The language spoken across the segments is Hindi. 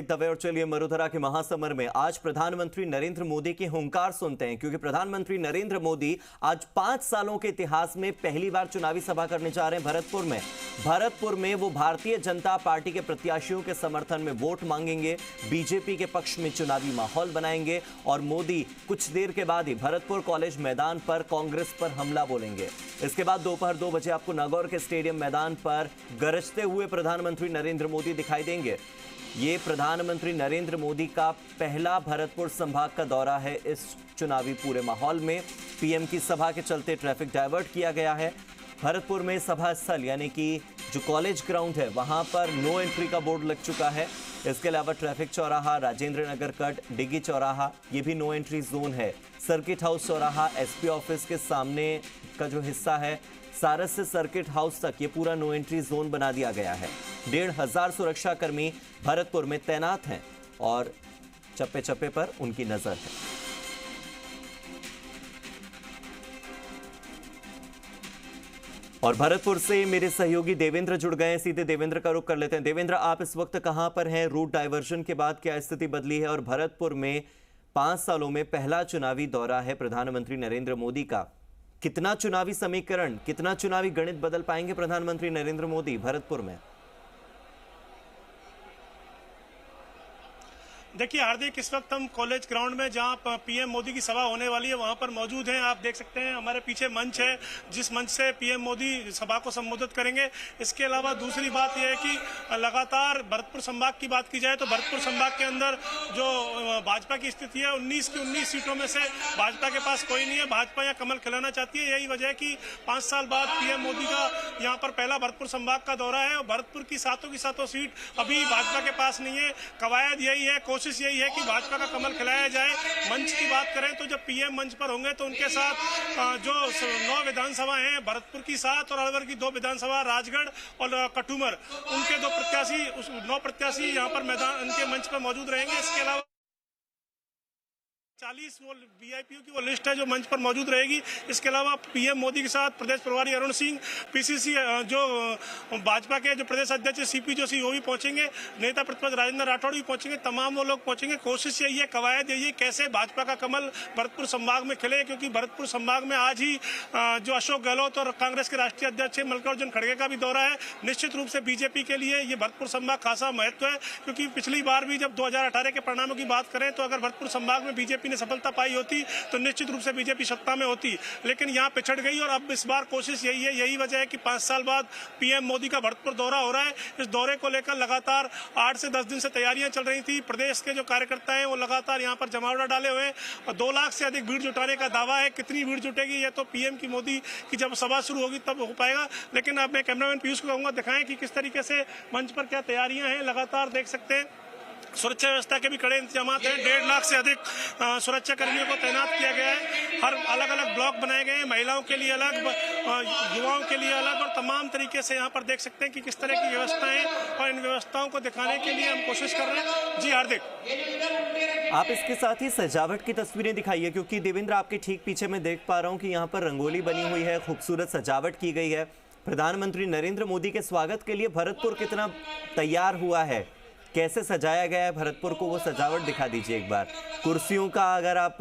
दवे और चलिए मरुधरा के महासमर में आज प्रधानमंत्री नरेंद्र मोदी की हुंकार सुनते हैं, क्योंकि प्रधानमंत्री नरेंद्र मोदी आज 5 सालों के इतिहास में पहली बार चुनावी सभा करने जा रहे हैं भरतपुर में वो भारतीय जनता पार्टी के प्रत्याशियों के समर्थन में वोट मांगेंगे, बीजेपी के पक्ष में चुनावी माहौल बनाएंगे और मोदी कुछ देर के बाद ही भरतपुर कॉलेज मैदान पर कांग्रेस पर हमला बोलेंगे। इसके बाद दोपहर 2 बजे आपको नागौर के स्टेडियम मैदान पर गरजते हुए प्रधानमंत्री नरेंद्र मोदी दिखाई देंगे। ये प्रधानमंत्री नरेंद्र मोदी का पहला भरतपुर संभाग का दौरा है। इस चुनावी पूरे माहौल में पीएम की सभा के चलते ट्रैफिक डाइवर्ट किया गया है। भरतपुर में सभा स्थल यानी कि जो कॉलेज ग्राउंड है वहां पर नो एंट्री का बोर्ड लग चुका है। इसके अलावा ट्रैफिक चौराहा, राजेंद्र नगर कट, डिग्गी चौराहा, ये भी नो एंट्री जोन है। सर्किट हाउस चौराहा, एसपी ऑफिस के सामने का जो हिस्सा है, सारस से सर्किट हाउस तक ये पूरा नो एंट्री जोन बना दिया गया है। 1,500 सुरक्षा कर्मी भरतपुर में तैनात हैं और चप्पे चप्पे पर उनकी नजर है। और भरतपुर से मेरे सहयोगी देवेंद्र जुड़ गए हैं, सीधे देवेंद्र का रुख कर लेते हैं। देवेंद्र, आप इस वक्त कहां पर हैं? रूट डाइवर्जन के बाद क्या स्थिति बदली है? और भरतपुर में 5 सालों में पहला चुनावी दौरा है प्रधानमंत्री नरेंद्र मोदी का। कितना चुनावी समीकरण, कितना चुनावी गणित बदल पाएंगे प्रधानमंत्री नरेंद्र मोदी भरतपुर में? देखिए हार्दिक, इस वक्त हम कॉलेज ग्राउंड में जहां पीएम मोदी की सभा होने वाली है वहां पर मौजूद हैं। आप देख सकते हैं हमारे पीछे मंच है, जिस मंच से पीएम मोदी सभा को संबोधित करेंगे। इसके अलावा दूसरी बात यह है कि लगातार भरतपुर संभाग की बात की जाए तो भरतपुर संभाग के अंदर जो भाजपा की स्थिति है, 19 की 19 सीटों में से भाजपा के पास कोई नहीं है। भाजपा यहाँ कमल खिलाना चाहती है। यही वजह है कि 5 साल बाद पीएम मोदी का यहाँ पर पहला भरतपुर संभाग का दौरा है और भरतपुर की सातों सीट अभी भाजपा के पास नहीं है। कवायद यही है, कोशिश यही है कि भाजपा का कमल खिलाया जाए। मंच की बात करें तो जब पीएम मंच पर होंगे तो उनके साथ जो 9 विधानसभा हैं, भरतपुर की 7 और अलवर की 2 विधानसभा, राजगढ़ और कटुमर, उनके 2 प्रत्याशी, 9 प्रत्याशी यहाँ पर मैदान उनके मंच पर मौजूद रहेंगे। इसके अलावा 40 वो वीआईपीओ की वो लिस्ट है जो मंच पर मौजूद रहेगी। इसके अलावा पीएम मोदी के साथ प्रदेश प्रभारी अरुण सिंह, पीसीसी जो भाजपा के जो प्रदेश अध्यक्ष सीपी जोशी वो भी पहुंचेंगे, नेता प्रतिपक्ष राजेंद्र राठौड़ भी पहुंचेंगे, तमाम वो लोग पहुंचेंगे। कोशिश यही है, कवायद यही है कैसे भाजपा का कमल भरतपुर संभाग में खिले, क्योंकि भरतपुर संभाग में आज ही जो अशोक गहलोत और कांग्रेस के राष्ट्रीय अध्यक्ष मल्लिकार्जुन खड़गे का भी दौरा है। निश्चित रूप से बीजेपी के लिए ये भरतपुर संभाग खासा महत्व है, क्योंकि पिछली बार भी जब 2018 के परिणामों की बात करें तो अगर भरतपुर संभाग में बीजेपी ने सफलता पाई होती तो निश्चित रूप से बीजेपी सत्ता में होती, लेकिन यहां पिछड़ गई। और अब इस बार कोशिश यही है, यही वजह है कि 5 साल बाद पीएम मोदी का भरतपुर दौरा हो रहा है। इस दौरे को लेकर लगातार 8 से 10 दिन से तैयारियां चल रही थी। प्रदेश के जो कार्यकर्ता हैं वो लगातार यहां पर जमावड़ा डाले हुए हैं और 2 लाख से अधिक भीड़ जुटाने का दावा है। कितनी भीड़ जुटेगी ये तो पीएम की मोदी की जब सभा शुरू होगी तब हो पाएगा। लेकिन अब मैं कैमरामैन पीयूष को कहूंगा दिखाएं कि किस तरीके से मंच पर क्या तैयारियां हैं। लगातार देख सकते हैं सुरक्षा व्यवस्था के भी कड़े इंतजाम हैं। 1.5 लाख से अधिक सुरक्षा कर्मियों को तैनात किया गया है। हर अलग अलग ब्लॉक बनाए गए हैं, महिलाओं के लिए अलग, युवाओं के लिए अलग, और तमाम तरीके से यहाँ पर देख सकते हैं कि किस तरह की व्यवस्थाएं हैं और इन व्यवस्थाओं को दिखाने के लिए हम कोशिश कर रहे हैं। जी हार्दिक, आप इसके साथ ही सजावट की तस्वीरें दिखाइए, क्योंकि देवेंद्र आपके ठीक पीछे मैं देख पा रहा हूँ कि यहाँ पर रंगोली बनी हुई है, खूबसूरत सजावट की गई है। प्रधानमंत्री नरेंद्र मोदी के स्वागत के लिए भरतपुर कितना तैयार हुआ है, कैसे सजाया गया है भरतपुर को, वो सजावट दिखा दीजिए एक बार। कुर्सियों का अगर आप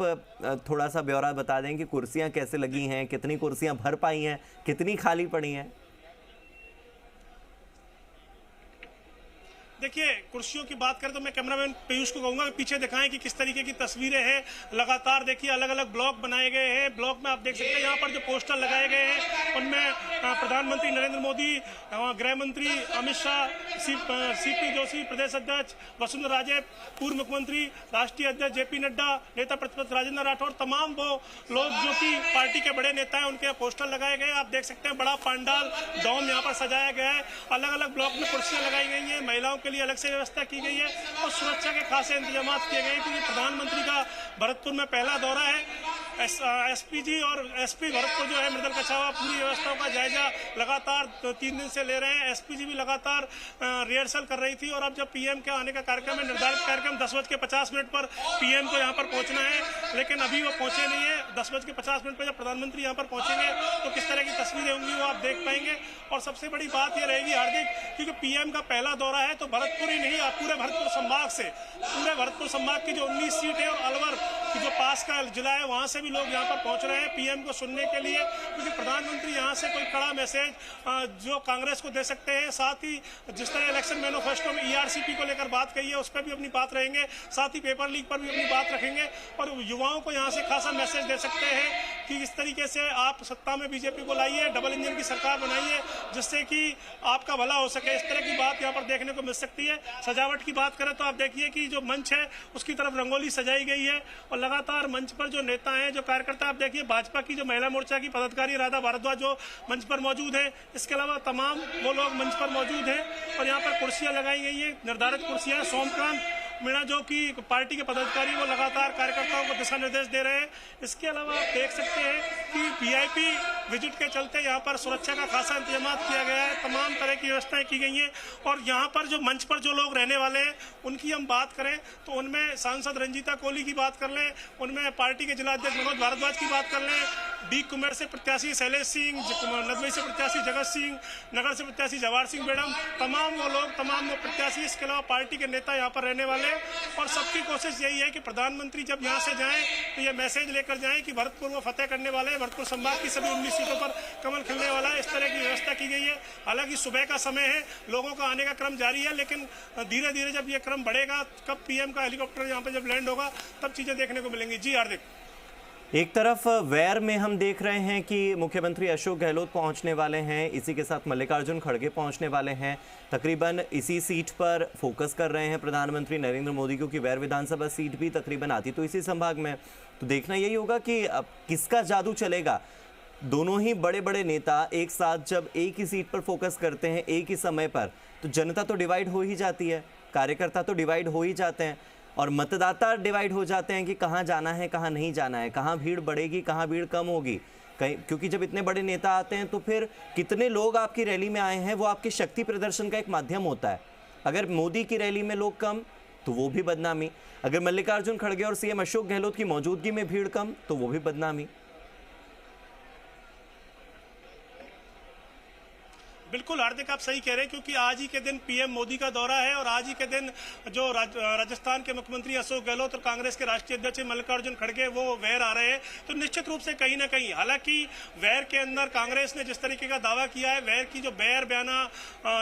थोड़ा सा ब्यौरा बता दें कि कुर्सियां कैसे लगी हैं, कितनी कुर्सियां भर पाई हैं, कितनी खाली पड़ी हैं। देखिए कुर्सियों की बात करें तो मैं कैमरामैन पीयूष को कहूंगा कि पीछे दिखाएं कि किस तरीके की तस्वीरें हैं। लगातार देखिए अलग अलग ब्लॉक बनाए गए हैं। ब्लॉक में आप देख सकते हैं यहाँ पर जो पोस्टर लगाए गए हैं उनमें प्रधानमंत्री नरेंद्र मोदी, गृह मंत्री अमित शाह, सीपी जोशी प्रदेश अध्यक्ष, वसुंधरा राजे पूर्व मुख्यमंत्री, राष्ट्रीय अध्यक्ष जेपी नड्डा, नेता प्रतिपक्ष राजेंद्र राठौड़, तमाम वो लोग जो कि पार्टी के बड़े नेता हैं उनके पोस्टर लगाए गए। आप देख सकते हैं बड़ा पंडाल डॉम यहाँ पर सजाया गया है। अलग अलग ब्लॉक में कुर्सियां लगाई गई हैं, महिलाओं के लिए अलग से व्यवस्था की गई है और सुरक्षा के खासे इंतजाम किए गए हैं, क्योंकि प्रधानमंत्री का भरतपुर में पहला दौरा है। एसपीजी और एसपी भरतपुर जो है मृदुल कछावा पूरी व्यवस्थाओं का जायजा लगातार 3 दिन से ले रहे हैं। एसपीजी भी लगातार रिहर्सल कर रही थी और अब जब पीएम के आने का कार्यक्रम है, निर्धारित कार्यक्रम 10:50 पर पीएम को यहाँ पर पहुंचना है, लेकिन अभी वो पहुंचे नहीं है। 10:50 पर जब प्रधानमंत्री यहाँ पर पहुंचेंगे तो किस तरह की तस्वीरें होंगी वो आप देख पाएंगे। और सबसे बड़ी बात ये रहेगी हार्दिक, क्योंकि पीएम का पहला दौरा है तो भरतपुर ही नहीं, पूरे भरतपुर संभाग से, पूरे भरतपुर संभाग की जो 19 सीट है और अलवर की जो पास का जिला है वहां से भी लोग यहाँ पर पहुंच रहे हैं पीएम को सुनने के लिए, क्योंकि प्रधानमंत्री यहाँ से कोई कड़ा मैसेज जो कांग्रेस को दे सकते हैं। साथ ही जिस तरह इलेक्शन मैनिफेस्टो में ईआरसीपी को लेकर बात कही है उस पर भी अपनी बात रहेंगे, साथ ही पेपर लीक पर भी अपनी बात रखेंगे और युवाओं को यहाँ से खासा मैसेज दे सकते हैं कि इस तरीके से आप सत्ता में बीजेपी को लाइए, डबल इंजन की सरकार बनाइए जिससे कि आपका भला हो सके। इस तरह की बात यहाँ पर देखने को मिल सकती है। सजावट की बात करें तो आप देखिए कि जो मंच है उसकी तरफ रंगोली सजाई गई है और लगातार मंच पर जो नेता हैं, जो कार्यकर्ता, आप देखिए भाजपा की जो महिला मोर्चा की पदाधिकारी राधा भारद्वाज जो मंच पर मौजूद है, इसके अलावा तमाम वो लोग मंच पर मौजूद हैं और यहाँ पर कुर्सियां लगाई गई है, निर्धारित कुर्सियां। सोमकांत मीणा जो कि पार्टी के पदाधिकारी वो लगातार कार्यकर्ताओं को दिशा निर्देश दे रहे हैं। इसके अलावा आप देख सकते हैं कि वीआईपी विजिट के चलते यहाँ पर सुरक्षा का खासा इंतजाम किया गया है, तमाम तरह की व्यवस्थाएं की गई हैं और यहाँ पर जो मंच पर जो लोग रहने वाले हैं उनकी हम बात करें तो उनमें सांसद रंजीता कोहली की बात कर लें, उनमें पार्टी के जिला अध्यक्ष मनोज भारद्वाज की बात कर लें, डी कुमेर से प्रत्याशी शैलेश सिंह, नदवई से प्रत्याशी जगत सिंह, नगर से प्रत्याशी जवाहर सिंह बेडम, तमाम वो लोग, तमाम वो प्रत्याशी, इसके अलावा पार्टी के नेता यहाँ पर रहने वाले और सबकी कोशिश यही है कि प्रधानमंत्री जब यहाँ से जाएं तो ये मैसेज लेकर जाएं कि भरतपुर वो फतेह करने वाले हैं, भरतपुर संभाग की सभी 19 सीटों पर कमल खिलने वाला है। इस तरह की व्यवस्था की गई है। हालांकि सुबह का समय है, लोगों का आने का क्रम जारी है, लेकिन धीरे धीरे जब ये क्रम बढ़ेगा, कब पीएम का हेलीकॉप्टर यहाँ पर जब लैंड होगा तब चीजें देखने को मिलेंगी। जी हार्दिक। एक तरफ वैर में हम देख रहे हैं कि मुख्यमंत्री अशोक गहलोत पहुंचने वाले हैं, इसी के साथ मल्लिकार्जुन खड़गे पहुंचने वाले हैं, तकरीबन इसी सीट पर फोकस कर रहे हैं प्रधानमंत्री नरेंद्र मोदी, क्योंकि वैर विधानसभा सीट भी तकरीबन आती तो इसी संभाग में। तो देखना यही होगा कि अब किसका जादू चलेगा। दोनों ही बड़े बड़े नेता एक साथ जब एक ही सीट पर फोकस करते हैं एक ही समय पर, तो जनता तो डिवाइड हो ही जाती है, कार्यकर्ता तो डिवाइड हो ही जाते हैं और मतदाता डिवाइड हो जाते हैं कि कहाँ जाना है, कहाँ नहीं जाना है, कहाँ भीड़ बढ़ेगी, कहाँ भीड़ कम होगी। कहीं, क्योंकि जब इतने बड़े नेता आते हैं तो फिर कितने लोग आपकी रैली में आए हैं वो आपके शक्ति प्रदर्शन का एक माध्यम होता है। अगर मोदी की रैली में लोग कम तो वो भी बदनामी, अगर मल्लिकार्जुन खड़गे और सीएम अशोक गहलोत की मौजूदगी में भीड़ कम तो वो भी बदनामी। बिल्कुल हार्दिक, आप सही कह रहे हैं, क्योंकि आज ही के दिन पीएम मोदी का दौरा है और आज ही के दिन जो राजस्थान के मुख्यमंत्री अशोक गहलोत और कांग्रेस के राष्ट्रीय अध्यक्ष मल्लिकार्जुन खड़गे वो वैर आ रहे हैं। तो निश्चित रूप से कहीं ना कहीं, हालांकि वैर के अंदर कांग्रेस ने जिस तरीके का दावा किया है, वैर की जो बैर बयाना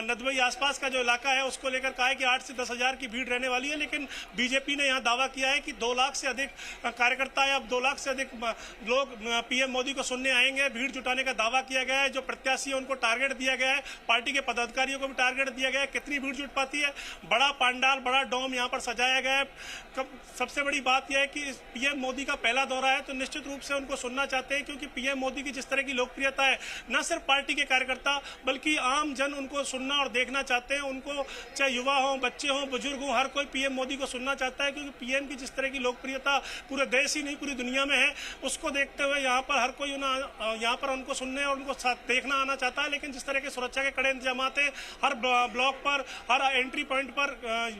नदवई आसपास का जो इलाका है उसको लेकर कहा है कि 8 से 10 हजार की भीड़ रहने वाली है, लेकिन बीजेपी ने यहाँ दावा किया है कि 2 लाख से अधिक कार्यकर्ता या 2 लाख से अधिक लोग पीएम मोदी को सुनने आएंगे। भीड़ जुटाने का दावा किया गया है, जो प्रत्याशी है उनको टारगेट दिया गया है, पार्टी के पदाधिकारियों को भी टारगेट दिया गया है, कितनी भीड़ जुट पाती है। बड़ा पंडाल, बड़ा डोम यहाँ पर सजाया गया है। सबसे बड़ी बात यह है कि पीएम मोदी का पहला दौरा है तो निश्चित रूप से उनको सुनना चाहते हैं, क्योंकि पीएम मोदी की जिस तरह की लोकप्रियता है, न सिर्फ पार्टी के कार्यकर्ता बल्कि आम जन उनको सुनना और देखना चाहते हैं। उनको चाहे युवा हो, बच्चे हो, बुजुर्ग हो, हर कोई पीएम मोदी को सुनना चाहता है, क्योंकि पीएम की जिस तरह की लोकप्रियता पूरे देश ही नहीं पूरी दुनिया में है, उसको देखते हुए यहाँ पर हर कोई यहाँ पर उनको सुनने और उनको देखना आना चाहता है। लेकिन जिस तरह के सुरक्षा के कड़े इंतजाम है, हर ब्लॉक पर, हर एंट्री पॉइंट पर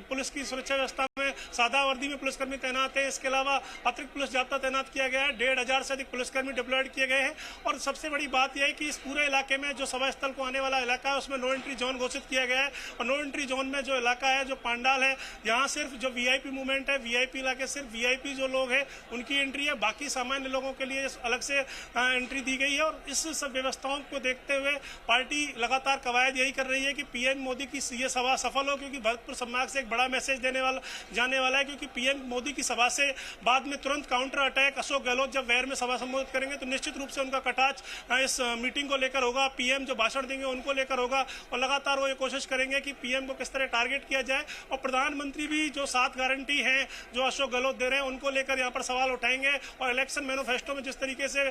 पुलिस की सुरक्षा व्यवस्था में सादा वर्दी में पुलिसकर्मी तैनात है। इसके अलावा अतिरिक्त पुलिस जाब्ता तैनात किया गया है, 1500 से अधिक पुलिसकर्मी डिप्लॉयड किए गए हैं। और सबसे बड़ी बात यह है कि इस पूरे इलाके में जो सभा स्थल को आने वाला इलाका है उसमें नो एंट्री जोन घोषित किया गया है और नो एंट्री जोन में जो इलाका है, जो पंडाल है, यहाँ सिर्फ जो वीआईपी मूवमेंट है, वीआईपी इलाके सिर्फ वीआईपी जो लोग हैं उनकी एंट्री है, बाकी सामान्य लोगों के लिए अलग से एंट्री दी गई है। और इस सब व्यवस्थाओं को देखते हुए पार्टी लगातार कवायद यही कर रही है कि पीएम मोदी की ये सभा सफल हो, क्योंकि भरतपुर संभाग से एक बड़ा मैसेज जाने वाला है, क्योंकि पीएम मोदी की सभा से बाद में तुरंत काउंटर अटैक अशोक गहलोत जब वैर में सभा संबोधित करेंगे तो निश्चित रूप से उनका कटाक्ष इस मीटिंग को लेकर होगा, पीएम जो भाषण देंगे उनको लेकर होगा और लगातार वो ये कोशिश करेंगे कि पीएम को किस तरह टारगेट किया जाए। और प्रधानमंत्री भी जो 7 गारंटी है जो अशोक गहलोत दे रहे हैं उनको लेकर यहाँ पर सवाल उठाएंगे। और इलेक्शन मैनिफेस्टो में जिस तरीके से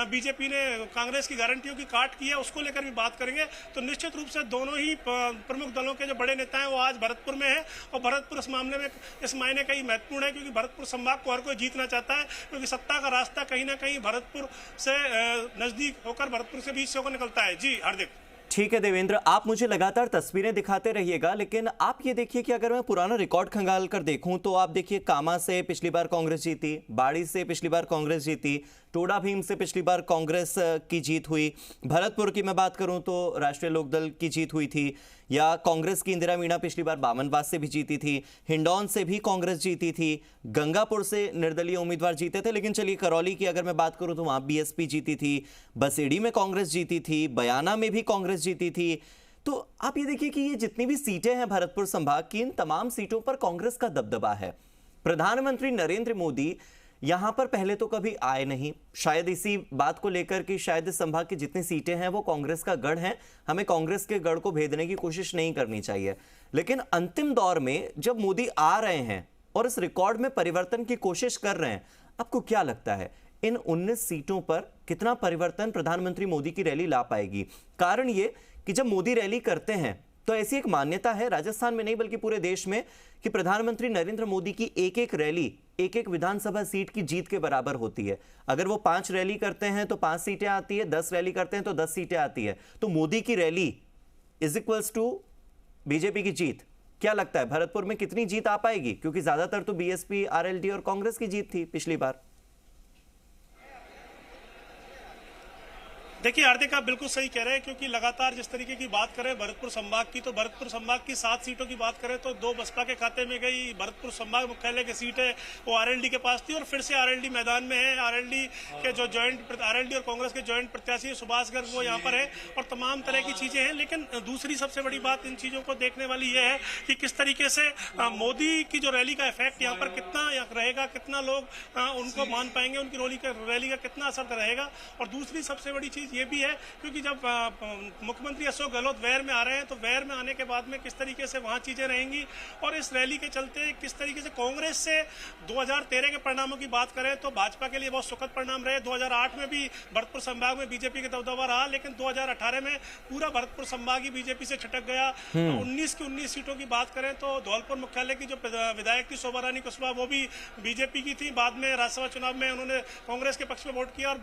बीजेपी ने कांग्रेस की गारंटियों की काट की है उसको लेकर भी बात करेंगे। तो निश्चित रूप से दोनों ही प्रमुख दलों के जो बड़े नेता हैं वो आज भरतपुर में है और भरतपुर इस मामले में इस मायने कहीं महत्वपूर्ण है, क्योंकि भरतपुर संभाग को हर कोई जीतना चाहता है, क्योंकि सत्ता का रास्ता कहीं ना कहीं भरतपुर से नजदीक होकर, भरतपुर से बीच से होकर निकलता है। जी हार्दिक। ठीक है देवेंद्र, आप मुझे लगातार तस्वीरें दिखाते रहिएगा, लेकिन आप ये देखिए कि अगर मैं पुराना रिकॉर्ड खंगाल कर देखूं तो आप देखिए कामा से पिछली बार कांग्रेस जीती, बाड़ी से पिछली बार कांग्रेस जीती, टोडा भीम से पिछली बार कांग्रेस की जीत हुई, भरतपुर की मैं बात करूं तो राष्ट्रीय लोकदल की जीत हुई थी, या कांग्रेस की इंदिरा मीणा पिछली बार बामनबास से भी जीती थी, हिंडौन से भी कांग्रेस जीती थी, गंगापुर से निर्दलीय उम्मीदवार जीते थे। लेकिन चलिए करौली की अगर मैं बात करूं तो वहां बीएसपी जीती थी, बसेड़ी में कांग्रेस जीती थी, बयाना में भी कांग्रेस जीती थी। तो आप ये देखिए कि ये जितनी भी सीटें हैं भरतपुर संभाग की, इन तमाम सीटों पर कांग्रेस का दबदबा है। प्रधानमंत्री नरेंद्र मोदी यहां पर पहले तो कभी आए नहीं, शायद इसी बात को लेकर कि शायद इस संभाग की जितनी सीटें हैं वो कांग्रेस का गढ़ है, हमें कांग्रेस के गढ़ को भेदने की कोशिश नहीं करनी चाहिए। लेकिन अंतिम दौर में जब मोदी आ रहे हैं और इस रिकॉर्ड में परिवर्तन की कोशिश कर रहे हैं, आपको क्या लगता है इन 19 सीटों पर कितना परिवर्तन प्रधानमंत्री मोदी की रैली ला पाएगी? कारण ये कि जब मोदी रैली करते हैं तो ऐसी एक मान्यता है राजस्थान में नहीं बल्कि पूरे देश में कि प्रधानमंत्री नरेंद्र मोदी की एक एक रैली एक एक विधानसभा सीट की जीत के बराबर होती है। अगर वो 5 रैली करते हैं तो 5 सीटें आती है, 10 रैली करते हैं तो 10 सीटें आती है। तो मोदी की rally is equals to BJP की जीत। क्या लगता है भरतपुर में कितनी जीत आ पाएगी? क्योंकि ज्यादातर तो बीएसपी, आरएलडी और कांग्रेस की जीत थी पिछली बार। देखिए हार्दिक, आप बिल्कुल सही कह रहे हैं, क्योंकि लगातार जिस तरीके की बात करें भरतपुर संभाग की, तो भरतपुर संभाग की 7 सीटों की बात करें तो 2 बसपा के खाते में गई। भरतपुर संभाग मुख्यालय की सीट है वो आरएलडी के पास थी और फिर से आरएलडी मैदान में है। आरएलडी के जो आरएलडी और कांग्रेस के ज्वाइंट प्रत्याशी सुभाष गर्ग वो यहाँ पर है और तमाम तरह की चीजें हैं। लेकिन दूसरी सबसे बड़ी बात इन चीजों को देखने वाली ये है कि किस तरीके से मोदी की जो रैली का इफेक्ट यहाँ पर कितना रहेगा, कितना लोग उनको मान पाएंगे, उनकी रैली का कितना असर रहेगा। और दूसरी सबसे बड़ी चीज ये भी है, क्योंकि जब मुख्यमंत्री अशोक गहलोत वेर में आ रहे हैं तो वेर में आने के बाद में किस तरीके से वहां चीजें रहेंगी और इस रैली के चलते किस तरीके से कांग्रेस से 2013 के परिणामों की बात करें तो भाजपा के लिए बहुत सुखद परिणाम रहे। 2008 में भी भरतपुर संभाग में बीजेपी का दबदबा रहा, लेकिन 2018 में पूरा भरतपुर संभाग ही बीजेपी से छिटक गया। 19 की 19 सीटों की बात करें तो धौलपुर मुख्यालय की जो विधायक थी शोभा रानी कुशवाहा वो भी बीजेपी की थी। बाद में राज्यसभा चुनाव में उन्होंने कांग्रेस के पक्ष में वोट किया और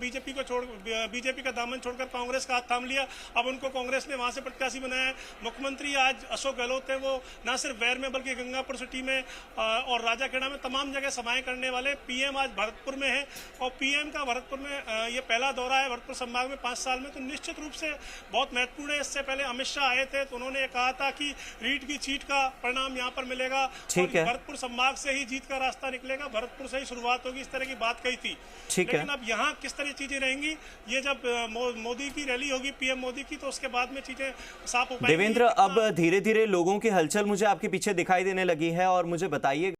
बीजेपी का दामन छोड़कर कांग्रेस का हाथ थाम लिया। अब उनको कांग्रेस ने वहां से प्रत्याशी बनाया। मुख्यमंत्री आज अशोक गहलोत है, वो न सिर्फ वैर में बल्कि गंगापुर सिटी में और राजाखेड़ा में तमाम जगह समाएं करने वाले। पीएम आज भरतपुर में है और पीएम का भरतपुर में ये पहला दौरा है भरतपुर संभाग में 5 साल में, तो निश्चित रूप से बहुत महत्वपूर्ण है। इससे पहले अमित शाह आए थे तो उन्होंने कहा था कि रीट की चीट का परिणाम यहाँ पर मिलेगा, भरतपुर संभाग से ही जीत का रास्ता निकलेगा, भरतपुर से ही शुरुआत होगी, इस तरह की बात कही थी। लेकिन अब यहाँ किस तरह चीजें रहेंगी, ये जब मोदी की रैली होगी पीएम मोदी की तो उसके बाद में चीजें साफ हो पाएंगी। देवेंद्र, अब धीरे धीरे लोगों की हलचल मुझे आपके पीछे दिखाई देने लगी है और मुझे बताइए